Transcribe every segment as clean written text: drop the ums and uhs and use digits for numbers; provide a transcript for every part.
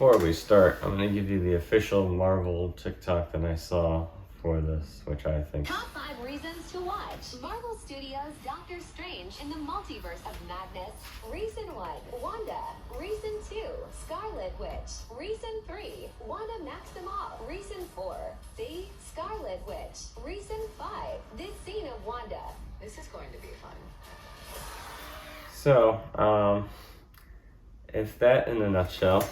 before we start, I'm going to give you the official Marvel TikTok that I saw for this, which I think... Top 5 reasons to watch. Marvel Studios' Doctor Strange in the Multiverse of Madness. Reason 1, Wanda. Reason 2, Scarlet Witch. Reason 3, Wanda Maximoff. Reason 4, see, Scarlet Witch. Reason 5, this scene of Wanda. This is going to be fun. So, if that in a nutshell,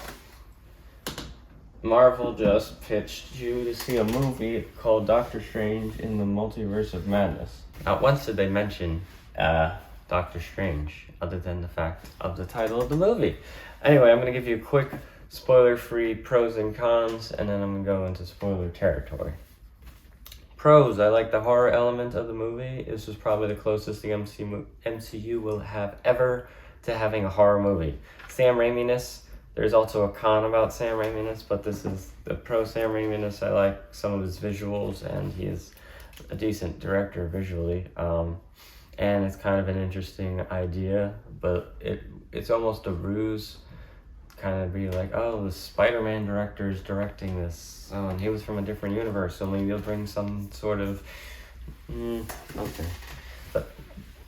Marvel just pitched you to see a movie called Doctor Strange in the Multiverse of Madness. Not once did they mention Doctor Strange, other than the fact of the title of the movie. Anyway, I'm going to give you a quick spoiler-free pros and cons, and then I'm going to go into spoiler territory. Pros, I like the horror element of the movie. This is probably the closest the MCU will have ever to having a horror movie. Sam Raimi-ness. There's also a con about Sam Raimi-ness, but this is the pro Sam Raimi-ness. I like some of his visuals, and he is a decent director visually. And it's kind of an interesting idea, but it's almost a ruse. Kind of be like, oh, the Spider-Man director is directing this, and he was from a different universe, so maybe he'll bring some sort of, okay, but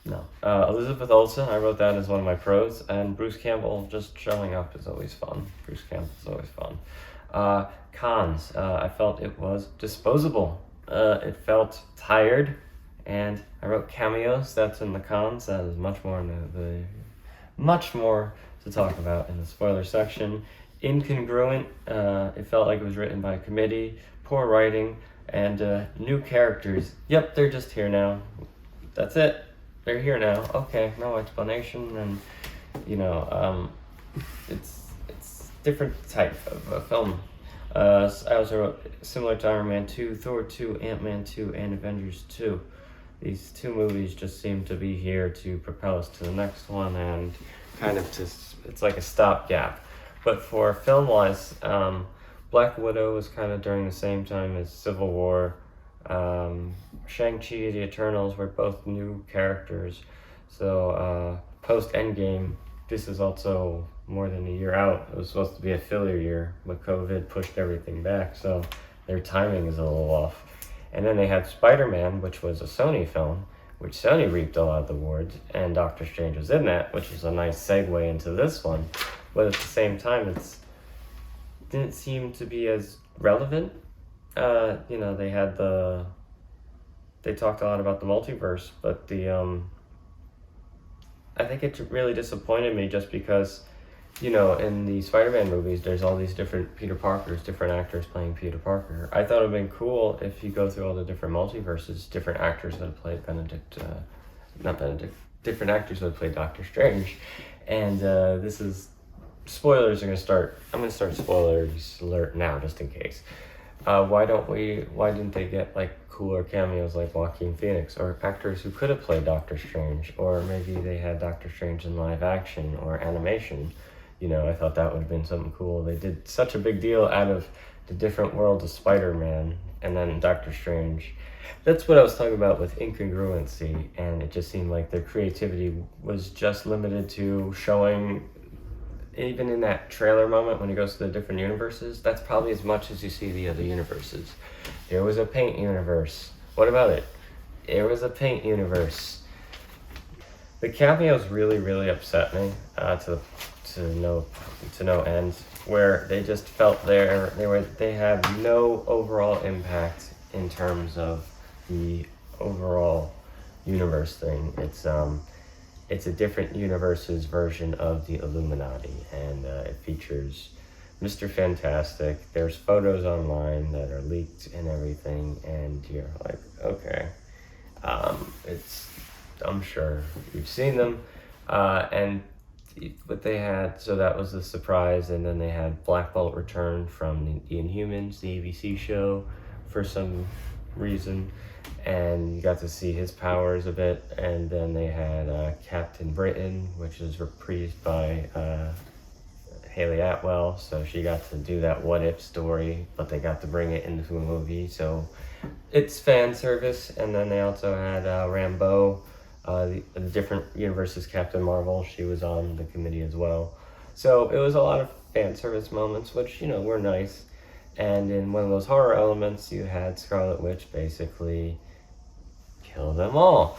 no. Elizabeth Olsen, I wrote that as one of my pros, and Bruce Campbell just showing up is always fun. Bruce Campbell is always fun. Cons, I felt it was disposable. It felt tired, and I wrote cameos. That's in the cons. That is much more in much more to talk about in the spoiler section. Incongruent, it felt like it was written by a committee, poor writing, and new characters. Yep, they're just here now. That's it. They're here now. Okay, no explanation, and you know, it's different type of a film. I also wrote similar to Iron Man 2, Thor 2, Ant-Man 2, and Avengers 2. These two movies just seem to be here to propel us to the next one, and kind of it's like a stopgap. But for film-wise, Black Widow was kind of during the same time as Civil War. Shang-Chi, The Eternals were both new characters. So post-Endgame, this is also more than a year out. It was supposed to be a filler year, but COVID pushed everything back, so their timing is a little off. And then they had Spider-Man, which was a Sony film, which Sony reaped a lot of the awards, and Doctor Strange was in that, which is a nice segue into this one. But at the same time, it didn't seem to be as relevant. You know, they talked a lot about the multiverse, but I think it really disappointed me just because, you know, in the Spider-Man movies, there's all these different Peter Parkers, different actors playing Peter Parker. I thought it would have been cool if you go through all the different multiverses, different actors that have played different actors that have played Doctor Strange. And this is, spoilers are going to start, I'm going to start spoilers alert now, just in case. Why didn't they get like cooler cameos like Joaquin Phoenix, or actors who could have played Doctor Strange, or maybe they had Doctor Strange in live action or animation? You know, I thought that would have been something cool. They did such a big deal out of the different worlds of Spider-Man and then Doctor Strange. That's what I was talking about with incongruency, and it just seemed like their creativity was just limited to showing, even in that trailer moment when he goes to the different universes, that's probably as much as you see the other universes. There was a paint universe. What about it? There was a paint universe. The cameos really, really upset me to no end, where they just felt they had no overall impact in terms of the overall universe thing. It's a different universe's version of the Illuminati, and it features Mr. Fantastic. There's photos online that are leaked and everything, and you're like, okay. I'm sure you've seen them, and what they had, so that was the surprise, and then they had Black Bolt return from the Inhumans, the ABC show, for some reason, and you got to see his powers a bit. And then they had Captain Britain, which is reprised by Haley Atwell, so she got to do that what if story, but they got to bring it into a movie, so it's fan service. And then they also had Rambeau, the different universes Captain Marvel. She was on the committee as well, so it was a lot of fan service moments, which, were nice. And in one of those horror elements, you had Scarlet Witch basically kill them all.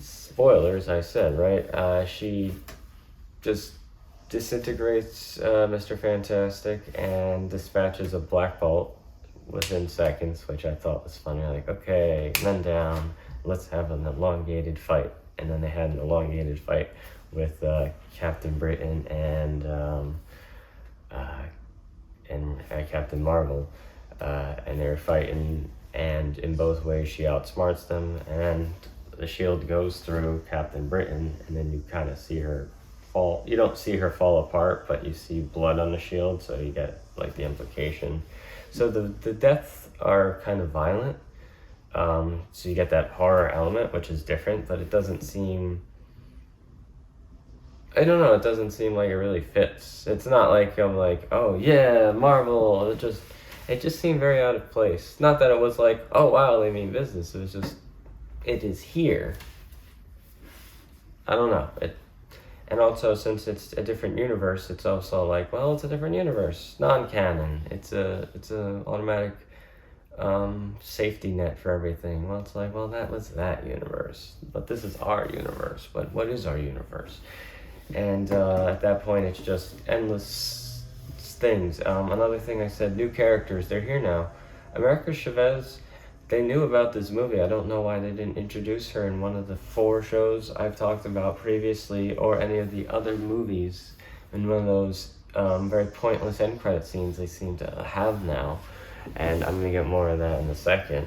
Spoilers, I said, right? She just disintegrates Mr. Fantastic and dispatches a Black Bolt within seconds, which I thought was funny. Like, okay, men down, let's have an elongated fight. And then they had an elongated fight with Captain Britain and Captain Marvel, and they were fighting, and in both ways she outsmarts them, and the shield goes through Captain Britain, and then you kind of see her fall. You don't see her fall apart, but you see blood on the shield, so you get like the implication. So the deaths are kind of violent, so you get that horror element, which is different, but it doesn't seem, I don't know, it doesn't seem like it really fits. It's not like I'm like, oh yeah, Marvel. It just seemed very out of place. Not that it was like, oh wow, they mean business. It was just, it is here. I don't know. And also, since it's a different universe, it's also like, well, it's a different universe, non-canon. It's a automatic safety net for everything. Well, it's like, well, that was that universe, but this is our universe. But what is our universe? And at that point, it's just endless things. Another thing I said, new characters, they're here now. America Chavez, they knew about this movie. I don't know why they didn't introduce her in one of the 4 shows I've talked about previously, or any of the other movies, in one of those very pointless end credit scenes they seem to have now. And I'm going to get more of that in a second.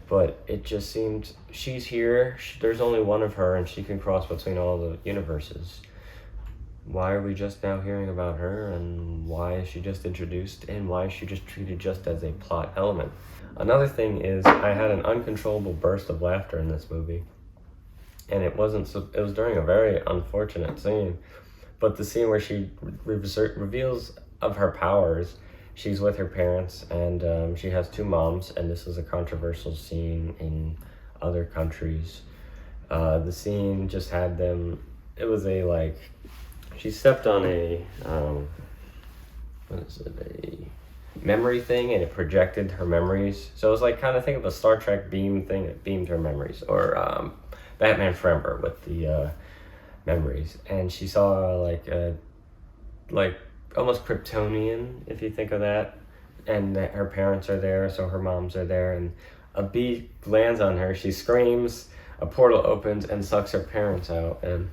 But it just seemed, she's here, there's only one of her, and she can cross between all the universes. Why are we just now hearing about her, and why is she just introduced, and why is she just treated just as a plot element? Another thing is, I had an uncontrollable burst of laughter in this movie, and it was during a very unfortunate scene, but the scene where she reveals of her powers. She's with her parents, and she has 2 moms, and this is a controversial scene in other countries. The scene just had them, it was a like, she stepped on a, a memory thing, and it projected her memories. So it was like, kind of think of a Star Trek beam thing that beamed her memories, or Batman Forever with the memories. And she saw like almost Kryptonian, if you think of that. And that her parents are there, so her moms are there, and a bee lands on her. She screams, a portal opens and sucks her parents out, and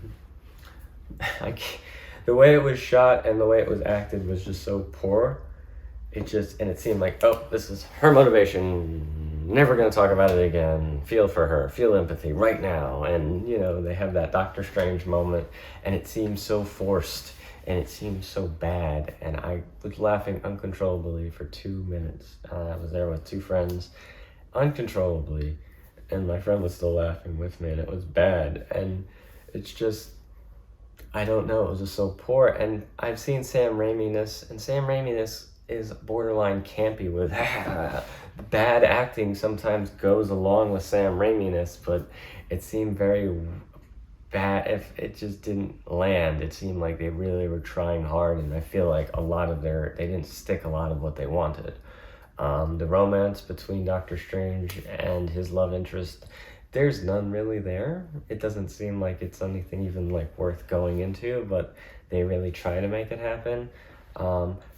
the way it was shot and the way it was acted was just so poor. And it seemed like, oh, this is her motivation, never gonna talk about it again, feel for her, feel empathy right now. And they have that Doctor Strange moment, and it seems so forced, and it seems so bad, and I was laughing uncontrollably for 2 minutes. I was there with 2 friends, uncontrollably, and my friend was still laughing with me, and it was bad. And it's just, I don't know, it was just so poor. And I've seen Sam Raimi-ness, and Sam Raimi-ness is borderline campy with bad acting sometimes goes along with Sam Raimi-ness, but it seemed very bad. If it just didn't land, it seemed like they really were trying hard, and I feel like they didn't stick a lot of what they wanted. The romance between Doctor Strange and his love interest, there's none really there. It doesn't seem like it's anything even like worth going into, but they really try to make it happen.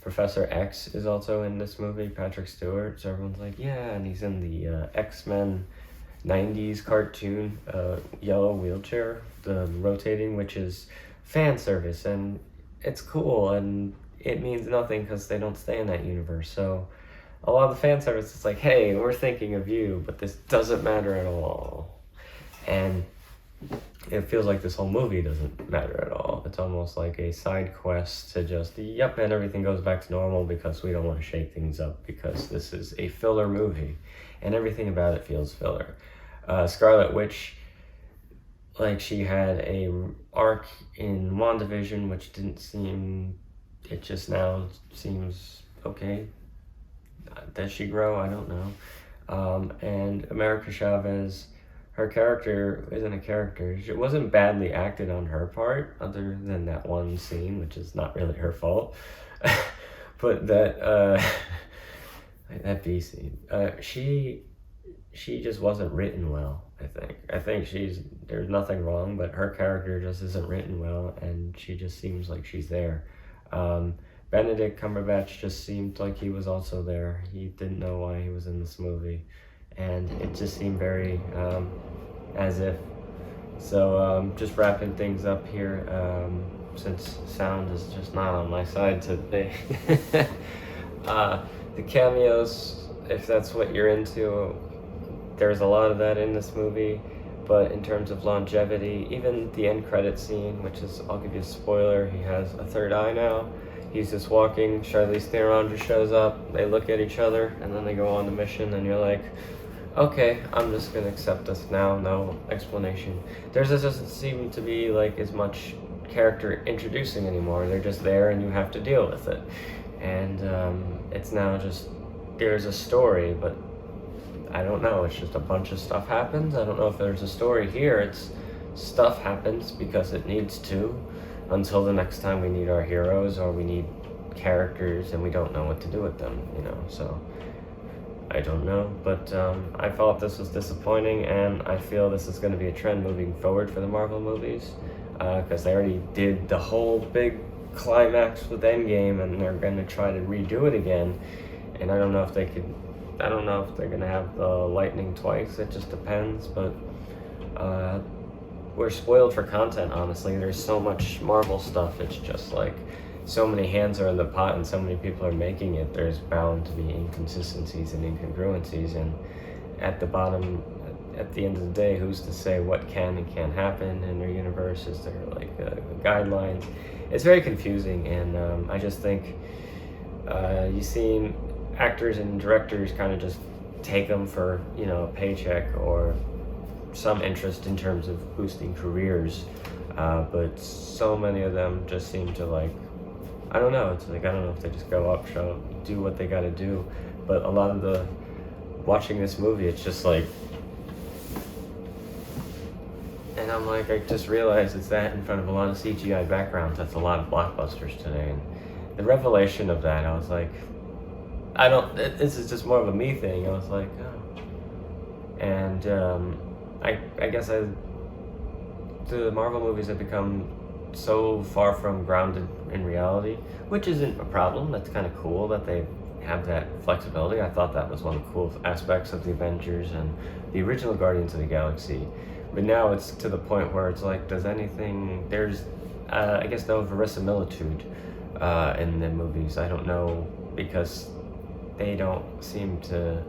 Professor X is also in this movie, Patrick Stewart, so everyone's like, yeah, and he's in the X-Men 90s cartoon, yellow wheelchair, the rotating, which is fan service, and it's cool, and it means nothing because they don't stay in that universe. So a lot of the fan service is like, hey, we're thinking of you, but this doesn't matter at all. And it feels like this whole movie doesn't matter at all. It's almost like a side quest to just, yep, and everything goes back to normal because we don't want to shake things up because this is a filler movie, and everything about it feels filler. Scarlet Witch, like, she had a arc in WandaVision, which didn't seem, it just now seems okay. Does she grow? I don't know. And America Chavez, her character isn't a character. It wasn't badly acted on her part, other than that one scene, which is not really her fault. But that B scene, she just wasn't written well. I think there's nothing wrong, but her character just isn't written well, and she just seems like she's there. Benedict Cumberbatch just seemed like he was also there. He didn't know why he was in this movie, and it just seemed very as if. So just wrapping things up here, since sound is just not on my side today. The cameos, if that's what you're into, there's a lot of that in this movie. But in terms of longevity, even the end credit scene, which is, I'll give you a spoiler, he has a third eye now. He's just walking, Charlize Theron just shows up, they look at each other, and then they go on the mission, and you're like, okay, I'm just gonna accept this now, no explanation. There doesn't seem to be like as much character introducing anymore. They're just there and you have to deal with it. And it's now just, there's a story, but I don't know, it's just a bunch of stuff happens. I don't know if there's a story here. It's stuff happens because it needs to, until the next time we need our heroes or we need characters and we don't know what to do with them, you know, so I don't know. But I thought this was disappointing, and I feel this is going to be a trend moving forward for the Marvel movies, because they already did the whole big climax with Endgame, and they're going to try to redo it again. And I don't know if they could, I don't know if they're going to have the lightning twice. It just depends. But we're spoiled for content, honestly. There's so much Marvel stuff. It's just like so many hands are in the pot and so many people are making it. There's bound to be inconsistencies and incongruencies. And at the bottom, at the end of the day, who's to say what can and can't happen in their universe? Is there like guidelines? It's very confusing, and I just think you've seen actors and directors kind of just take them for, you know, a paycheck or some interest in terms of boosting careers, but so many of them just seem to like, I don't know, it's like, I don't know if they just go up, show up, do what they gotta do. But a lot of the, watching this movie, it's just like, and I'm like, I just realized it's that in front of a lot of CGI backgrounds. That's a lot of blockbusters today. And the revelation of that, I was like, this is just more of a me thing. I was like, oh. And I guess the Marvel movies have become so far from grounded in reality, which isn't a problem. That's kind of cool that they have that flexibility. I thought that was one of the cool aspects of the Avengers and the original Guardians of the Galaxy. But now it's to the point where it's like, there's I guess no verisimilitude in the movies. I don't know, because they don't seem to,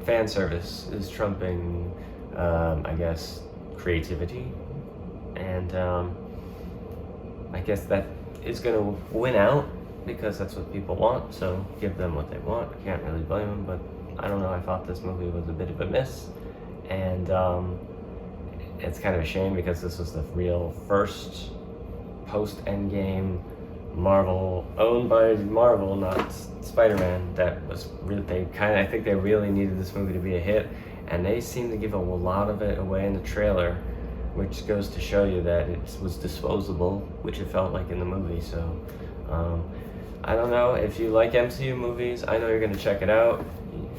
fan service is trumping, I guess, creativity, and I guess that is going to win out because that's what people want, so give them what they want. I can't really blame them, but I don't know, I thought this movie was a bit of a miss, and it's kind of a shame because this was the real first post-Endgame Marvel, owned by Marvel, not Spider-Man, that was really, I think they really needed this movie to be a hit, and they seem to give a lot of it away in the trailer, which goes to show you that it was disposable, which it felt like in the movie. So I don't know, if you like MCU movies, I know you're going to check it out.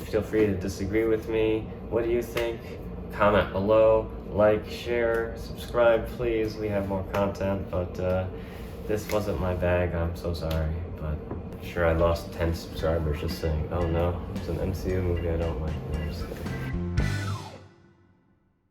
Feel free to disagree with me. What do you think? Comment below, like, share, subscribe, please. We have more content, but this wasn't my bag. I'm so sorry, but sure, I lost 10 subscribers just saying, oh no, it's an MCU movie I don't like.